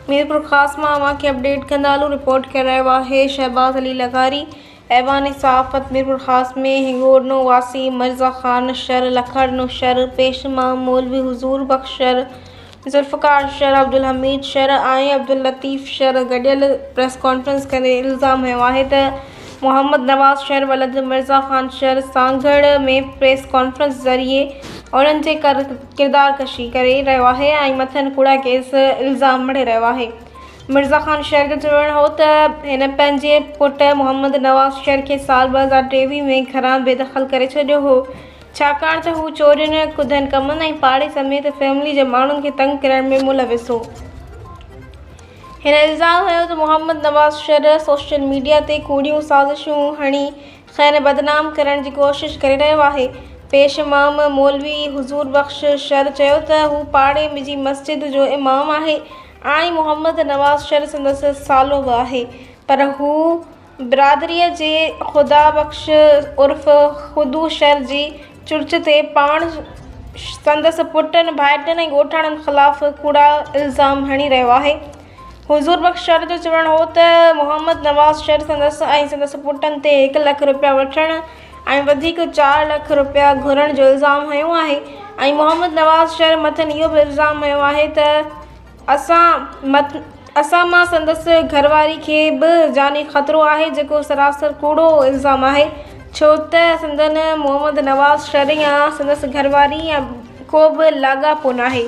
मीरपुर ख़ास मां अव्हांखे अपडेट कंदालू। रिपोर्ट कर रहियो आहे शहबाज़ अली लगारी। ऐवान सहाफ़त मीरपुर ख़ास में हिंगोरनो वासी मिर्ज़ा ख़ान शर, लखड़नो शर, पेशमा मौलवी हुजूर बख्श शर, ज़ुल्फ़कार शर, अब्दुल हमीद शर ऐं अब्दुल लतीफ़ शर गॾियल प्रेस कॉन्फ्रेंस करे इल्ज़ाम हयो आहे त मोहम्मद नवाज़ शर वलद मिर्ज़ा ख़ान शर सांगड़ में प्रेस कॉन्फ्रेंस ज़रिए उन्हनि जे किरदार कशी करे रहियो आहे ऐं मथनि कूड़ा केस इल्ज़ाम मढ़े रहियो आहे। मिर्ज़ा ख़ान शर जो चवणु हो त हिन पंहिंजे पुटु मोहम्मद नवाज़ शर खे साल 2023 में घरां बेदख़ल करे छॾियो हो, छाकाणि त हू चोरियुनि, कुदनि कमनि ऐं पाड़े समेत फैमिली जे माण्हुनि खे तंग करण में मुलविस हो। हिन इल्ज़ाम हयो त Mohammad Nawaz sir social media ते कूड़ियूं साज़िशूं हणी ख़ैर बदनाम करण जी कोशिश करे रहियो आहे। पेश इमाम मौलवी हुजूर बख्श शर चयो त हू पाड़े जी मस्जिद जो इमाम आहे ऐं मोहम्मद नवाज़ शर संदसि सालो बि आहे, पर हू बिरादरीअ जे ख़ुदा बख्श उर्फ़ ख़ुदू शर जी चुर्च ते पाण संदसि पुटनि, भाइटनि ऐं ॻोठाणनि ख़िलाफ़ कूड़ा इल्ज़ाम हणी रहियो आहे। हुजूर बख्श शर जो चवणु हो त मोहम्मद नवाज़ शर संदसि ऐं संदसि पुटनि ते 1 लख रुपया वठण ऐं वधीक 4 लख रुपया घुरण जो इल्ज़ाम हयो आहे ऐं मोहम्मद नवाज़ शर मथनि इहो बि इल्ज़ाम हयो आहे त असां मां संदसि घरवारी खे बि जानी ख़तरो आहे, जेको सरासर कूड़ो इल्ज़ाम आहे, छो त संदन मोहम्मद नवाज़ शर या संदसि घरवारी या को बि लाॻापो नाहे।